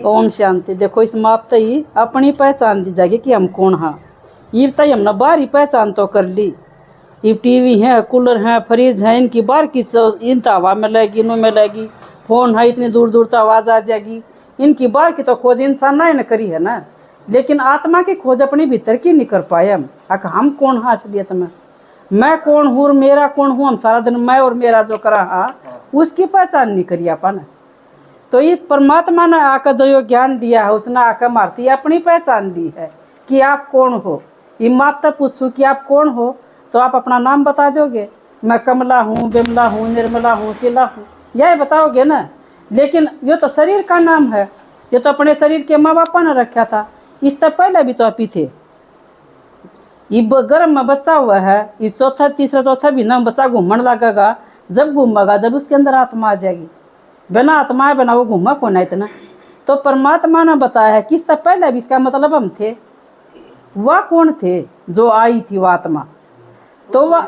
ओम शांति। देखो इस माप तई अपनी पहचान दी जाएगी कि हम कौन हाँ। ये तई हमने बाहरी पहचान तो कर ली। ये टीवी है, कूलर है, फ्रिज है, इनकी बाहर की इन तो हवा मिलेगी, इनों मिलेगी। फोन है, इतनी दूर दूर तक आवाज़ आ जाएगी। इनकी बाहर की तो खोज इंसान ना करी है ना, लेकिन आत्मा की खोज अपनी भीतर की नहीं कर पाए हम कौन हाँ असलियत में। मैं कौन हूँ और मेरा कौन हूँ, हम सारा दिन मैं और मेरा जो करा हाँ उसकी पहचान नहीं करी अपन। तो ये परमात्मा ने आकर जो ज्ञान दिया है, उसने आकर मारती अपनी पहचान दी है कि आप कौन हो। ये माता पूछूं कि आप कौन हो तो आप अपना नाम बता दोगे। मैं कमला हूँ, बिमला हूँ, निर्मला हूँ, शिला हूँ, यही बताओगे ना। लेकिन ये तो शरीर का नाम है, ये तो अपने शरीर के माँ बापा ने रखा था। इससे पहले भी तो आप ही थे। ये गर्भ में बच्चा हुआ है, ये चौथा तीसरा चौथा भी ना बच्चा घूमने लगेगा। जब घूमेगा जब उसके अंदर आत्मा आ जाएगी। बिना आत्मा बिना वो घूमा कौन है इतना। तो परमात्मा ने बताया है कि इससे पहले भी इसका मतलब हम थे। वह कौन थे जो आई थी वो आत्मा। तो वह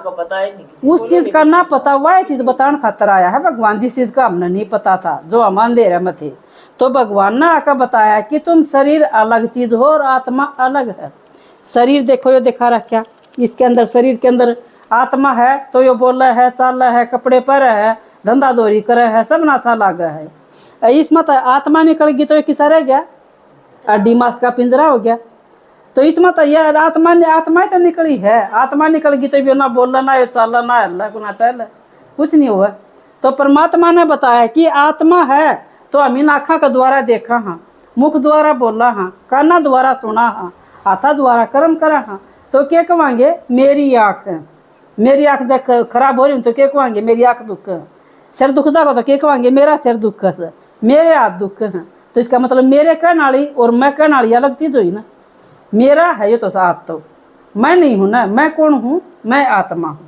उस चीज का ना पता, वह चीज बताने खातर आया है भगवान। जिस चीज का हमने नहीं पता था, जो हम अंधेरे में थे, तो भगवान ने आकर बताया कि तुम शरीर अलग चीज हो और आत्मा अलग है। शरीर देखो ये दिखा रखा, इसके अंदर शरीर के अंदर आत्मा है तो ये बोल रहा है, चाल रहा है, कपड़े पहने है, धंधा दौरी करे है, सब नाचा लागा है। इसमें तो आत्मा निकल गई तो ये किसा रह गया, अड्डी मांस का पिंजरा हो गया। तो इसमें तो यह आत्मा तो निकली है। आत्मा निकल गई तो भी ना बोलना, ना ये चालना, ना हल्ला, ना टहला, कुछ नहीं हुआ। तो परमात्मा ने बताया कि आत्मा है तो हम इन आँखों के द्वारा देखा हाँ, मुख द्वारा बोला हाँ, काना द्वारा सुना हाँ, हाथा द्वारा कर्म करा हाँ। तो क्या कहेंगे, मेरी आँख है। मेरी आँख जब खराब हो रही तो क्या कहेंगे, मेरी आँख दुख है। सिर दुखदा हो तो क्या कहेंगे, मेरा सिर दुख है, मेरे हाथ दुख है। तो इसका मतलब मेरे कहने वाली और मैं कहने वाली अलग चीज हुई ना। मेरा है ये तो साथ, तो मैं नहीं हूं ना। मैं कौन हूं, मैं आत्मा हूं।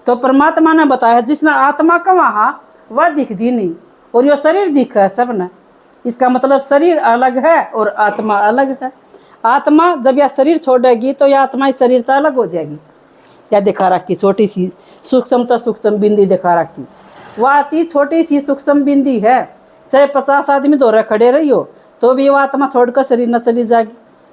तो परमात्मा ने बताया जिसने आत्मा का वहाँ वह दिखती नहीं और ये शरीर दिखा है सब ने। इसका मतलब शरीर अलग है और आत्मा अलग है। आत्मा जब यह शरीर छोड़ेगी तो यह आत्मा इस शरीर से अलग हो जाएगी। क्या दिखा रखी, छोटी सी सूक्ष्म बिंदी दिखा रखी। वह अति छोटी सी सूक्ष्म बिंदी है। चाहे 50 आदमी दौरे खड़े रही हो तो भी वह आत्मा छोड़कर शरीर न चली जाएगी।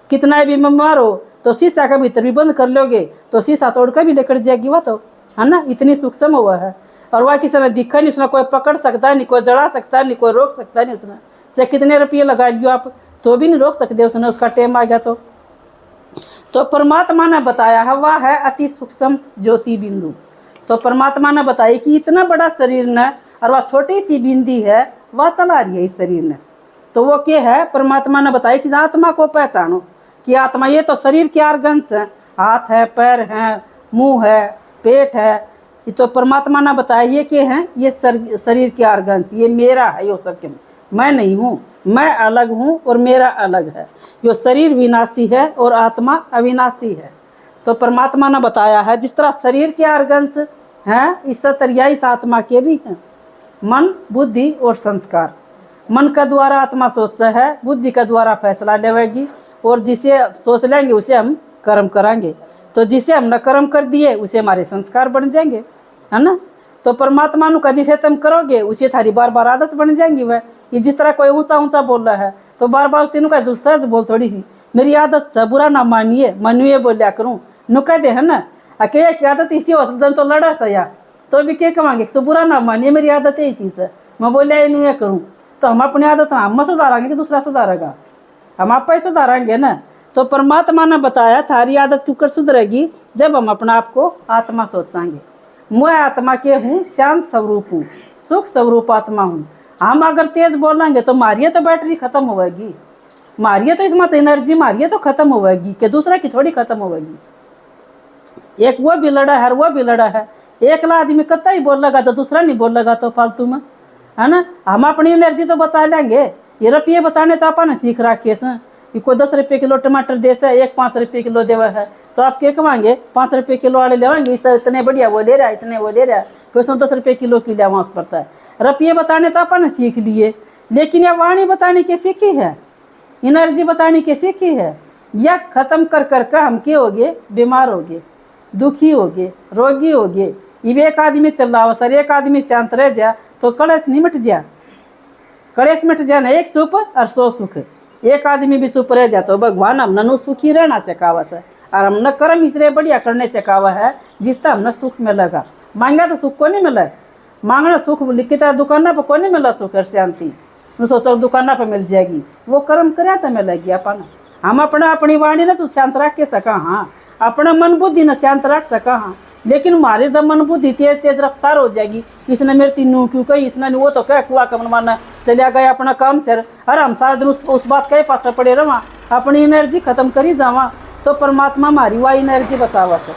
कितना भी बीमार हो तो शीशा का भीतर भी बंद कर लोगे तो शीशा तोड़कर भी लेकर जाएगी वह, तो है ना। इतनी सूक्ष्म हुआ है और वह किसी ने दिखा नहीं। उसने कोई पकड़ सकता नहीं, कोई जड़ा सकता नहीं, कोई रोक सकता नहीं। उसने चाहे कितने रुपये लगा लियो आप तो भी नहीं रोक सकते उसने, उसका टाइम आ गया तो परमात्मा ने बताया है वह है अति सूक्ष्म ज्योति बिंदु। तो परमात्मा ने बताया कि इतना बड़ा शरीर न और वह छोटी सी बिंदी है, वह चला रही है इस शरीर ने। तो वो क्या है, परमात्मा ने बताया कि आत्मा को पहचानो कि आत्मा ये तो शरीर के ऑर्गन्स है, हाथ है, पैर है, मुंह है, पेट है। ये तो परमात्मा ने बताया ये क्या है, ये शरीर के ऑर्गन्स, ये मेरा है। यो सब के मैं नहीं हूँ, मैं अलग हूँ और मेरा अलग है। यो शरीर विनाशी है और आत्मा अविनाशी है। तो परमात्मा ने बताया है जिस तरह शरीर के ऑर्गन्स हैं, इस तरह इस आत्मा के भी हैं। मन, बुद्धि और संस्कार। मन का द्वारा आत्मा सोचता है, बुद्धि का द्वारा फैसला लेवेगी और जिसे सोच लेंगे उसे हम कर्म कराएंगे। तो जिसे हमने कर्म कर दिए उसे हमारे संस्कार बन जाएंगे, है ना। तो परमात्मा नु का जिसे तुम करोगे उसे थारी बार बार आदत बन जाएंगी। वह ये जिस तरह कोई ऊंचा ऊंचा बोल रहा है तो बार बार तीनों का सहज बोल, थोड़ी सी मेरी आदत से बुरा ना मानिए, मनुए बोलिया करूँ नु कह दे, है ना। अकेले की आदत इसी होता तो लड़ा सया तो भी क्या कमांगे, तो बुरा ना मानिए, मेरी आदत यही चीज़ है, मैं बोलिया इन ये करूँ। तो हम अपनी आदत हम सुधारेंगे कि दूसरा सुधारेगा, हम आप ही सुधारेंगे ना। तो परमात्मा ने बताया थारी आदत क्यों कर सुधरेगी, जब हम अपना आप को आत्मा सोचाएंगे। मैं आत्मा के हूँ, शांत स्वरूप हूँ, सुख स्वरूप आत्मा हूँ। हम अगर तेज बोलेंगे तो मारिए तो बैटरी खत्म होगी, मारिए तो इसमें एनर्जी मारिए तो खत्म होगी कि दूसरा की थोड़ी खत्म होगी। एक वो भी लड़ा है, वो भी लड़ा है। एक ला आदमी कतई बोलेगा तो दूसरा नहीं बोलेगा तो फालतू में, है ना। हम अपनी एनर्जी तो बचा लेंगे। ये रुपये बचाने तो अपन सीख रखे हैं कि कोई 10 रुपये किलो टमाटर दे से, एक 5 रुपये किलो देवा है तो आप क्या कमाएंगे, 5 रुपये किलो वाले लेवाएंगे। इतने बढ़िया वो ले रहा है, इतने वो ले रहा है, फिर उसमें 10 रुपये किलो की लेवांस पड़ता है। रुपये बचाने तो अपन सीख लिए, लेकिन यह वाणी बचाने की सीखी है, एनर्जी बचाने की सीखी है। यह खत्म कर कर हम क्या हो गए, बीमार हो गए, दुखी हो गए, रोगी हो गए। ये एक आदमी चल रहा हो सर, एक आदमी शांत रह जा तो कलश नहीं मिट जा। कलेश मिट जाए ना एक चुप और 100 सुख। एक आदमी भी चुप रह जाए तो भगवान हमने सुखी रहना सिखावा है और हमने कर्म इसलिए बढ़िया करने सिखावा है जिससे हमने सुख मिलेगा। मांगा तो सुख को नहीं मिला, मांगना सुख लिखता दुकाना पर को नहीं मिला सुख और शांति। सोचो दुकाना पर मिल जाएगी, वो कर्म करे तो मिलेगी अपन। हम अपना अपनी वाणी ने तो शांत रख के सका, हाँ अपना मन बुद्धि ने शांत रख सका, हाँ लेकिन हमारे जब मन बुद्धि तेज तेज रफ्तार हो जाएगी, इसने मेरे तीनों क्यों कही, इसने वो तो क्या कुआ कमन माना चलिया गया अपना काम से, अरे हम सारा दिन उस बात के पास पड़े रहा, अपनी एनर्जी खत्म करी जावा तो परमात्मा हमारी वह एनर्जी बतावा से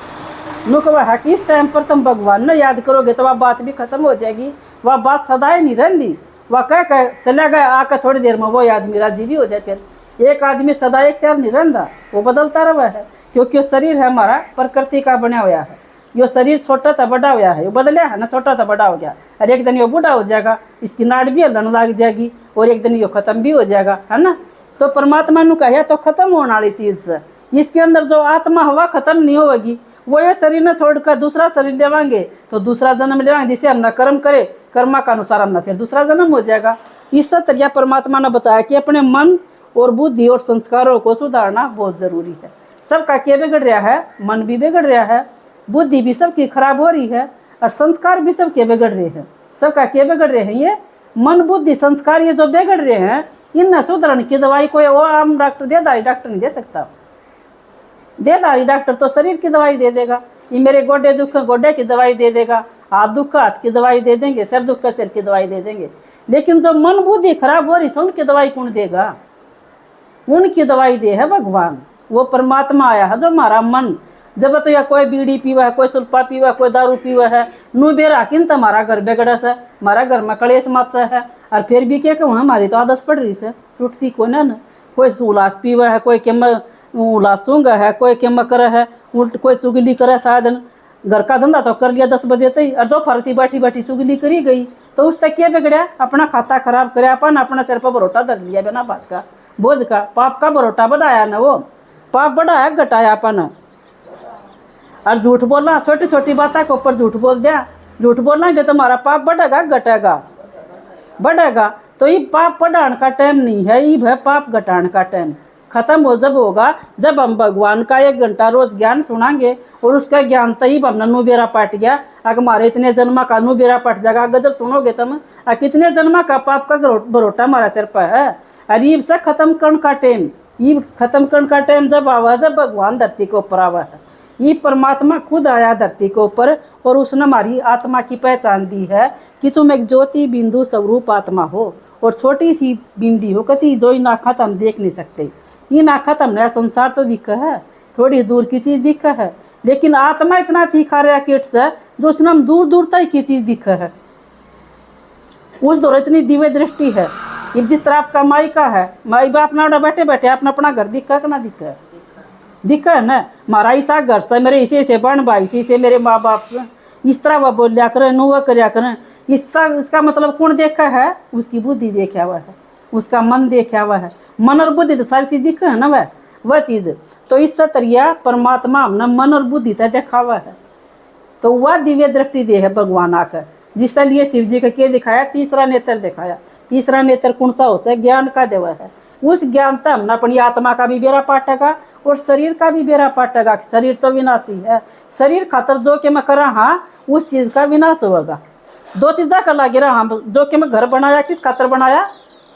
नुक वह है कि इस टाइम पर तुम भगवान ने याद करोगे तो वह बात भी खत्म हो जाएगी। वह बात सदाई नहीं रहती, वह कह चला गया आकर थोड़ी देर में वो आदमी राजी भी हो जाए। फिर एक आदमी सदा एक साथ नहीं रहता, वो बदलता रहा है क्योंकि शरीर है हमारा प्रकृति का बना हुआ है। यो शरीर छोटा था बड़ा हुआ है, वो बदलिया है ना, छोटा था बड़ा हो गया और एक दिन यो बूढ़ा हो जाएगा, इसकी नाड़ भी हलन लग जाएगी और एक दिन यो खत्म भी हो जाएगा, है ना। तो परमात्मा ने कहा तो खत्म होने वाली चीज से इसके अंदर जो आत्मा हवा खत्म नहीं होगी। वो ये शरीर न छोड़कर दूसरा शरीर लेवाएंगे तो दूसरा जन्म लेवाएंगे, जिसे हम न कर्म करे कर्मा का अनुसार हम न फिर दूसरा जन्म हो जाएगा। इस तरीका परमात्मा ने बताया कि अपने मन और बुद्धि और संस्कारों को सुधारना बहुत जरूरी है। सबका क्या बिगड़ रहा है, मन भी बिगड़ रहा है, बुद्धि भी सबकी खराब हो रही है और संस्कार भी सबके बिगड़ रहे हैं। सबका क्या बिगड़ रहे हैं, ये मन बुद्धि संस्कार ये जो बिगड़ रहे हैं, इन सुधरण की दवाई कोई वो आम डॉक्टर देदारी डॉक्टर नहीं दे सकता। देदारी डॉक्टर तो शरीर की दवाई दे देगा, ये मेरे गोडे दुख गोडे की दवाई दे देगा, हाथ दुख हाथ की दवाई दे देंगे, सिर दुख सिर की दवाई दे देंगे, लेकिन जो मन बुद्धि खराब हो रही है उनकी दवाई कौन देगा? उनकी दवाई दे है भगवान, वो परमात्मा आया है जो हमारा मन। जब तो या कोई बीड़ी पीवा है, कोई सुल्फा पीवा, कोई दारू पीवा है, नू बेरा किन तुम्हारा घर बिगड़स है, हमारा घर में कलेश मत है। और फिर भी क्या कहूँ हमारी तो आदत पड़ रही है, छुटती को ना। कोई उलास पीवा है, कोई केम उलास सूंगा है, कोई केम कर है, कोई चुगली करे। साधन घर का धंधा तो कर लिया 10 बजे तक और दोपहर की बैठी बैठी चुगली करी गई, तो उस तक क्या बिगड़ा? अपना खाता खराब करे, अपन अपना सिर पर भरोटा धर लिया बिना बात का, बोझ का, पाप का भरोटा बढ़ाया ना, वो पाप बढ़ाया घटाया अपन। और झूठ बोलना, छोटी छोटी बातों के ऊपर झूठ बोल दिया, झूठ बोलना जो तुम्हारा पाप बढ़ेगा घटेगा बढ़ेगा। तो ये पाप बढ़ाने का टाइम नहीं है, ये है पाप घटाने का टाइम। खत्म हो जब होगा जब हम भगवान का 1 घंटा रोज ज्ञान सुनाएंगे और उसका ज्ञान तही हमने नु बेरा पाट गया। अगर हमारे इतने जन्मा का नु बेरा पाट जाएगा, अगर जब सुनोगे तुम कितने जन्मा का पाप का भरोटा हमारा सिर पर है। और ये सब खत्म करने का टाइम, ये खत्म करने का टाइम जब आवा, जब भगवान धरती के ऊपर आवा है। ये परमात्मा खुद आया धरती के ऊपर और उसने हमारी आत्मा की पहचान दी है कि तुम एक ज्योति बिंदु स्वरूप आत्मा हो और छोटी सी बिंदी हो, कति जो इन आँखा तो हम देख नहीं सकते। इन आँखा तो हमने संसार तो दिखा है, थोड़ी दूर की चीज़ दिखा है, लेकिन आत्मा इतना तीखा रहा किट से जो उसने हम दूर दूर तक की चीज़ दिखा है। उस दौर इतनी दिव्य दृष्टि है। जिस तरह आपका माई का है, माई बाप ना बैठे बैठे अपना अपना घर दिखा कि ना दिखा है? दिखा है ना। हमारा ऐसा घर से मेरे इसी से बहन भाई इसी से मेरे माँ बाप से इस तरह वह बोलिया करें, नुआ करया करें। इसका मतलब कौन देखा है? उसकी बुद्धि देखा हुआ है, उसका मन देखा हुआ है। मन और बुद्धि तो सारी चीज दिखा है ना वह चीज। तो इस तरिया परमात्मा हमने मन और बुद्धि तक देखा हुआ है। तो वह दिव्य दृष्टि दे है भगवान आकर, जिसके लिए शिव जी का क्या दिखाया? तीसरा नेत्र दिखाया। तीसरा नेत्र कौन सा हो से? ज्ञान का देवा है। उस ज्ञान तक हमने अपनी आत्मा का भी बेरा पाटेगा और शरीर का भी बेरा पाटेगा। शरीर तो विनाशी है, शरीर खातर जो कि मैं करा हाँ उस चीज का विनाश होगा। 2 चीज़ा का लगे रहा हाँ, जो कि मैं घर बनाया किस खातर बनाया?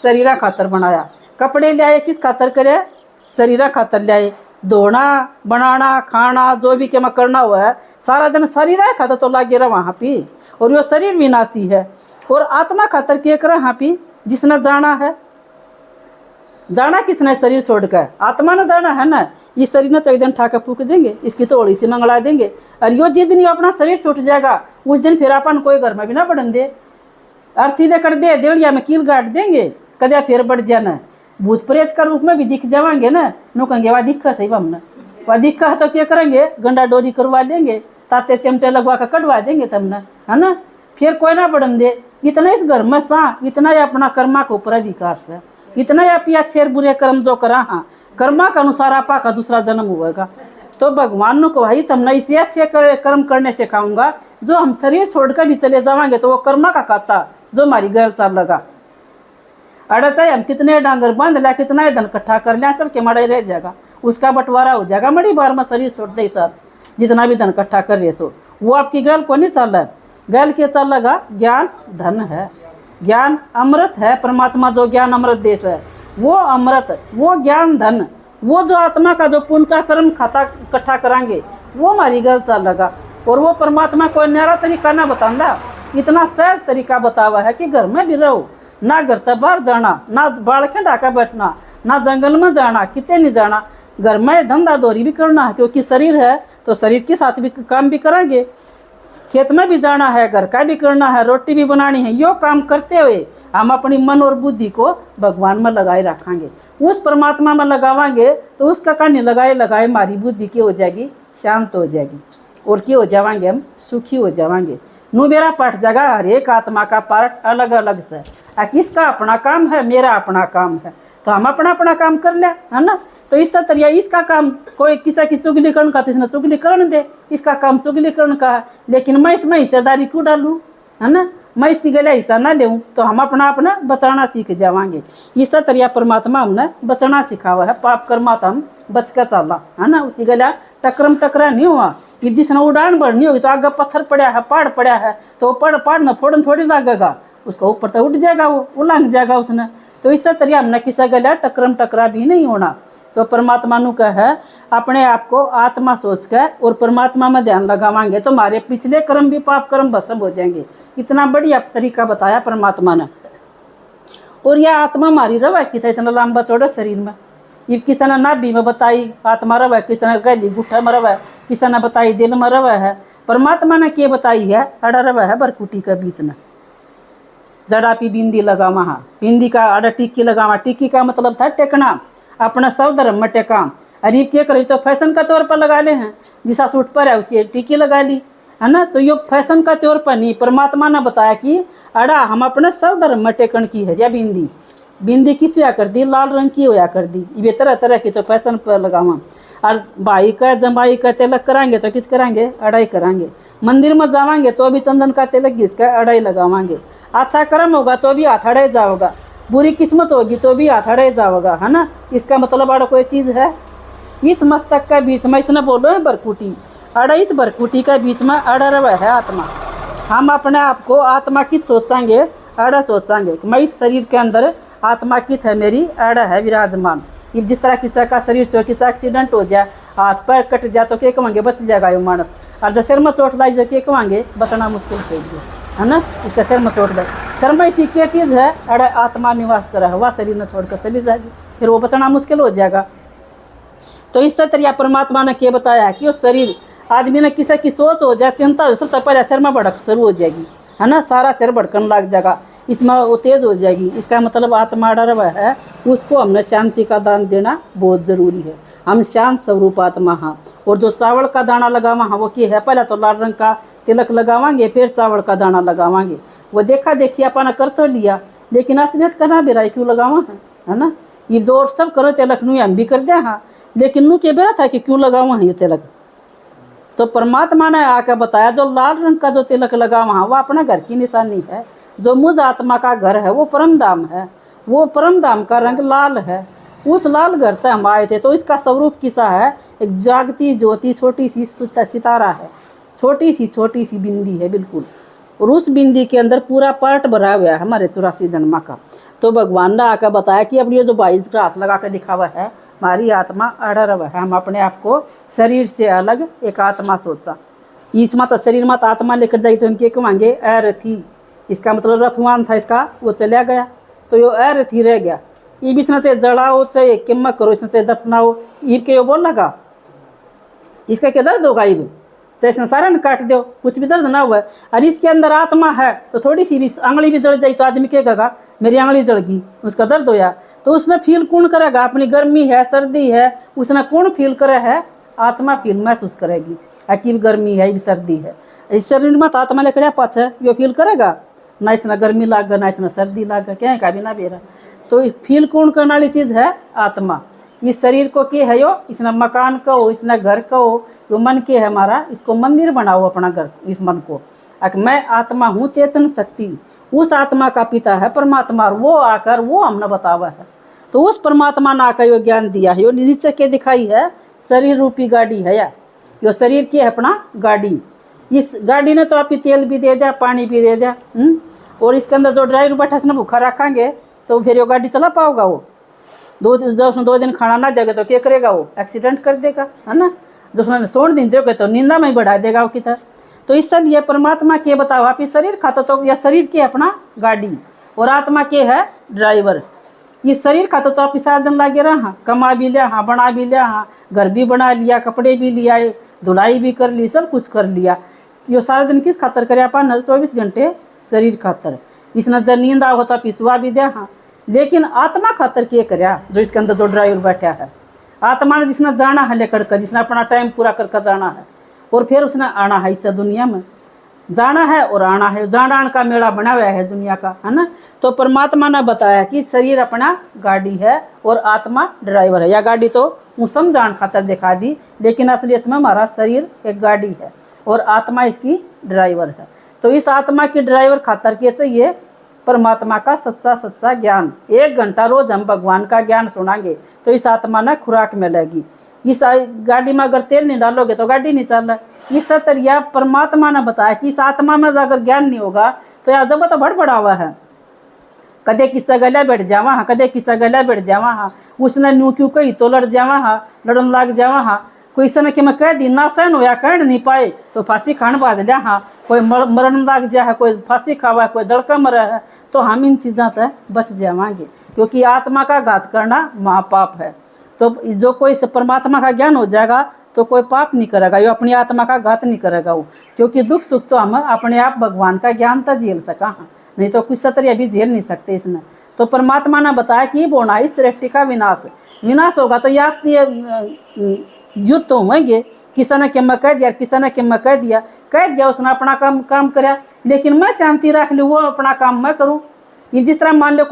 शरीर खातर बनाया। कपड़े लियाए किस खातर करे? शरीर खातर लियाए। धोना बनाना खाना जो भी कि मैं करना हुआ है सारा दिन शरीर खातर तो लगे रहा वहाँ पे। और यो शरीर विनाशी है और आत्मा खातर क्या करा हाँ पे? जिसने जाना है, जाना किसने? शरीर छोड़कर आत्मा ने जाना है ना। इस शरीर ने तो एक दिन ठाकर फूक देंगे, इसकी तो ओड़ी सी मंगला देंगे। और यो जिस दिन अपना शरीर छूट जाएगा उस दिन फिर अपन कोई घर में भी ना बढ़न दे, अर्थी लेकर दे देड़िया में कील गाट देंगे, कदया फिर बढ़ जाना। भूत प्रेत का रूप में भी दिख जावांगे ना, नो कहेंगे वह दिखा सही हमने, वह दिखा है तो क्या करेंगे? गंडा डोरी करवा देंगे, ताते चिमटे लगवा कर कटवा देंगे तुमने, है ना। फिर कोई ना बढ़न दे। इतना इस घर में सा इतना ही अपना कर्मा के ऊपर अधिकार से, इतना ही आप अच्छे बुरे कर्म जो करा हाँ कर्मा के अनुसार आपा का दूसरा जन्म हुएगा। तो भगवान ने कहा तुमने इसे अच्छे कर्म करने से खाऊंगा। जो हम शरीर छोड़कर भी चले जाएंगे तो वो कर्मा का खाता जो हमारी गैर चाल लगा। अड़े चाहे हम कितने डांगर बांध लिया, कितना ही धन इकट्ठा कर लिया, सबके मड़े रह जाएगा, उसका बंटवारा हो जाएगा मड़ी बार में शरीर छोड़ दे साथ जितना भी धन इकट्ठा कर रहे सो वो आपकी गल को नहीं चल रहा है। गल के चल लगा ज्ञान धन है, ज्ञान अमृत है, परमात्मा जो ज्ञान अमृत देश है वो अमृत, वो ज्ञान धन, वो जो आत्मा का जो पुण्य का कर्म खाता इकट्ठा कराएंगे वो हमारी गल चल लगा। और वो परमात्मा कोई न्यारा तरीका ना बताना, इतना सहज तरीका बतावा है कि घर में भी रहो, ना घर तक बाहर जाना, ना बाढ़ के ढाका बैठना, ना जंगल में जाना, कितने नहीं जाना, घर में धंधा दौरी भी करना है क्योंकि शरीर है तो शरीर के साथ भी काम भी करेंगे, खेत में भी जाना है, घर का भी करना है, रोटी भी बनानी है। यो काम करते हुए हम अपनी मन और बुद्धि को भगवान में लगाए रखेंगे, उस परमात्मा में लगावांगे तो उसका कहानी लगाए लगाए हमारी बुद्धि की हो जाएगी, शांत हो जाएगी और की हो जावांगे, हम सुखी हो जावांगे। नू मेरा पट जाएगा, हर एक आत्मा का पार्ट अलग अलग से, किसका अपना काम है, मेरा अपना काम है, तो हम अपना अपना काम कर ले, है ना। तो इस तरह इसका काम कोई किसी की चुगलीकरण का तो इसने चुगलीकरण दे, इसका काम चुगलीकरण का है, लेकिन मैं इसमें हिस्सेदारी क्यों डालूँ, है ना, मैं इसकी गले हिस्सा ना लेऊँ तो हम अपना अपना बचाना सीख जावांगे। इस तरह परमात्मा हमने बचना सिखावा है, पाप कर्मा तो हम बच कर चला, है ना, उसकी गला टकरा नहीं हुआ। कि जिसने उड़ान बढ़नी होगी तो आगे पत्थर पड़ा है, पहाड़ पड़ा है, तो पहाड़ न फोड़न थोड़ी लगेगा, उसका ऊपर तो उठ जाएगा, वो उलंघ जाएगा उसने। तो इस तरह हमने किसी गला टकरा भी नहीं होना। तो परमात्मा नु का है अपने आप को आत्मा सोच कर और परमात्मा में ध्यान लगावांगे तो हमारे पिछले कर्म भी पाप कर्म भस्म हो जाएंगे। इतना बढ़िया तरीका बताया परमात्मा ने। और यह आत्मा हमारी रवा की था इतना लंबा चौड़ा शरीर में, ये किसी ने नाभि में बताई आत्मा रवा है, किसी ने गली गुठा में रवा है, किसी ने बताई दिल में रवा है। परमात्मा ने क्या बताई है, अड़ा रवा है बरकुटी के बीच में, जड़ा पी बिंदी लगावा, हाँ बिंदी का अड़ा टिक्की लगावा, टिक्की का मतलब था टेकना, अपना सब धर्म में टेका। अरे क्या करे तो फैशन का तौर पर लगा ले हैं, जिसा सूट पर है उसे टिक्की लगा ली, है ना। तो ये फैशन का तौर पर नहीं, परमात्मा ने बताया कि अड़ा हम अपने सब धर्म में टेकन की है। या बिंदी बिंदी किस हुआ कर दी, लाल रंग की होया कर दी, ये तरह तरह की तो फैशन पर लगावा। और भाई का जमाई का तिलक कराएंगे तो किस कराएंगे, अड़ाई कराएंगे। मंदिर में जावांगे तो भी चंदन का तिलक घिसका अड़ाई लगावांगे। अच्छा कर्म होगा तो भी हाथ अड़ाई जाओगा, बुरी किस्मत होगी तो भी हाथ अड़ाई जाओगा, है ना। इसका मतलब अड़ा कोई चीज़ है। इस मस्तक का बीच में इसने बोलो है बरकुटी, अड़ा इस बरकुटी का बीच में अड़ा रवा है आत्मा। हम अपने आप को आत्मा की सोचांगे, अड़ा सोचांगे कि मैं इस शरीर के अंदर आत्मा किस है, मेरी अड़ा है विराजमान। ये जिस तरह किसी का शरीर चो किसी एक्सीडेंट हो जाए, हाथ पैर कट जाए तो क्या कहेंगे, बच जाएगा ये मानस। और जब सिर में चोट लाई तो क्या कहेंगे, बचना मुश्किल से है ना, इसका सिर में चोट लगे। सिर में इसी क्या चीज़ है, अड़ा आत्मा निवास करा हुआ, शरीर में छोड़कर चली जाएगी, फिर वो बचना मुश्किल हो जाएगा। तो इस तरह परमात्मा ने क्या बताया है कि उस शरीर आदमी ने किसी की सोच हो जाए, चिंता हो, सबसे पहले सिर में भड़क शुरू हो जाएगी, है ना, सारा सिर भड़कन लग जाएगा, इसमें वो तेज हो जाएगी। इसका मतलब आत्मा डर हुआ है, उसको हमने शांति का दान देना बहुत ज़रूरी है। हम शांत स्वरूप आत्मा हाँ। और जो चावल का दाना लगावा हाँ वो क्या है, पहले तो लाल रंग का तिलक लगावांगे, फिर चावल का दाना लगावांगे। वो देखा देखी अपन कर तो लिया, लेकिन असलियत करना भी रहा क्यों लगावा है ना। ये जो सब करो तिलक नू हम भी कर दे हाँ, लेकिन नू के बेरा था कि क्यों लगावा है ये तिलक। तो परमात्मा ने आकर बताया जो लाल रंग का जो तिलक लगावा हाँ वो अपना घर की निशानी है। जो मुझ आत्मा का घर है वो परम धाम है, वो परम धाम का रंग लाल है। उस लाल घर तक हम आए थे। तो इसका स्वरूप किसा है, एक जागती ज्योति छोटी सी सितारा है, छोटी सी बिंदी है बिल्कुल। और उस बिंदी के अंदर पूरा पार्ट भरा हुआ है हमारे 84 जन्मा का। तो भगवान ने आकर बताया कि अब ये जो 22 का हाथ लगा कर दिखावा है, हमारी आत्मा अड़रव है। हम अपने आप को शरीर से अलग एक आत्मा सोचा। इसमें तो शरीर में तो आत्मा लेकर जाई तो इनके कमांगे अरथी, इसका मतलब रथवान था इसका, वो चला गया तो यो अरथी रह गया। ये भी इसने से जड़ाओ चाहे किम्मत करो, इसने से दफनाओ, ईब के यो बोल लगा इसका क्या दर्द होगा, ईब चाहे इसने सारा न काट दो कुछ भी दर्द ना हुआ। और इसके अंदर आत्मा है तो थोड़ी सी भी आंगली भी जल जाए तो आदमी क्या कहेगा मेरी आंगली जल गई, उसका दर्द होया। तो उसने फील कौन करेगा, अपनी गर्मी है सर्दी है उसने कौन फील करे है, आत्मा फील महसूस करेगी। अकीब गर्मी है ये सर्दी है, इस शरीर में तो आत्मा लेकर पास है यो फील करेगा ना, इसने गर्मी लाग ना इसने सर्दी लाग क्या है का भी ना बेरा। तो फील कौन करने वाली चीज़ है आत्मा। इस शरीर को क्या है यो, इसने मकान का हो, इसने घर का हो, जो मन के है हमारा, इसको मंदिर बनाओ अपना घर, इस मन को। मैं आत्मा हूँ चेतन शक्ति, उस आत्मा का पिता है परमात्मा, और वो आकर वो हमने बतावा है। तो उस परमात्मा ने आकर यो ज्ञान दिया है। यो नीचे के दिखाई है शरीर रूपी गाड़ी है, या यो शरीर की है अपना गाड़ी। इस गाड़ी ने तो आप तेल भी दे दिया, पानी भी दे दिया, और इसके अंदर जो ड्राइवर बैठा उसने भूखा रखेंगे तो फिर यो गाड़ी चला पाओगा? वो जब 2 दिन खाना ना देगा तो क्या करेगा? वो एक्सीडेंट कर देगा, है ना। जो उसने सोड़ दिन दोगे तो नींदा में ही बढ़ा देगा वो किधर। तो इसलिए परमात्मा के बताओ आप शरीर खाता तो या शरीर के अपना गाड़ी, और आत्मा के है ड्राइवर। ये शरीर खाता तो आप सारा दिन लागे रहा, कमा भी लिया, हाँ बना भी लिया, हाँ घर भी बना लिया, कपड़े भी लिया, धुलाई भी कर ली, सब कुछ कर लिया। यो सारा दिन किस खातर करे? अपन 24 घंटे शरीर खातर। इस नजर नींद आओ तो पिसवा भी दिया, हाँ, लेकिन आत्मा खातर क्या करया? जो इसके अंदर जो ड्राइवर बैठा है, आत्मा ने जिसने जाना है लेकर कर, जिसने अपना टाइम पूरा करके जाना है, और फिर उसने आना है इस दुनिया में, जाना है और आना है। जान का मेला बना हुआ है दुनिया का, है ना। तो परमात्मा ने बताया कि शरीर अपना गाड़ी है और आत्मा ड्राइवर है। या गाड़ी तो समझान खातर दिखा दी, लेकिन असलियत में हमारा शरीर एक गाड़ी है और आत्मा इसकी ड्राइवर है। तो इस आत्मा की ड्राइवर खातर के चाहिए परमात्मा का सच्चा सच्चा ज्ञान। 1 घंटा रोज हम भगवान का ज्ञान सुनाएंगे तो इस आत्मा ने खुराक मिलेगी। इस गाड़ी में अगर तेल नहीं डालोगे तो गाड़ी नहीं चल रहा। इस तरिया परमात्मा ने बताया कि इस आत्मा में अगर ज्ञान नहीं होगा तो यार जब तो बड़ा हुआ है, कदे किस्सा गला बैठ जावा, हाँ कदे किस्सा गला बैठ जावा, हाँ उसने न्यू क्यों कही तो लड़ जावा, हाँ लड़न लाग जावा, हाँ कोई समय कि मैं कह दी ना सहन होया कह नहीं पाए तो फांसी खान बाज लिया, हाँ कोई मरण लाग जा है, कोई फांसी खावा है, कोई जड़का मरा है, तो हम इन चीज़ों तक बच जावांगे, क्योंकि आत्मा का घात करना महापाप है। तो जो कोई परमात्मा का ज्ञान हो जाएगा तो कोई पाप नहीं करेगा, ये अपनी आत्मा का घात नहीं करेगा वो, क्योंकि दुख सुख तो हम अपने आप भगवान का ज्ञान तक झेल सका, नहीं तो कुछ सतर अभी झेल नहीं सकते इसने। तो परमात्मा ने बताया कि बोना इस सृष्टि का विनाश होगा तो या युद्ध तो होंगे, किसी ने कि मैं कह दिया, किसी ने कि मैं कह दिया, उसने अपना काम कराया, लेकिन मैं शांति रख लूँ, वो अपना काम मैं करूँ। जिस तरह मान लो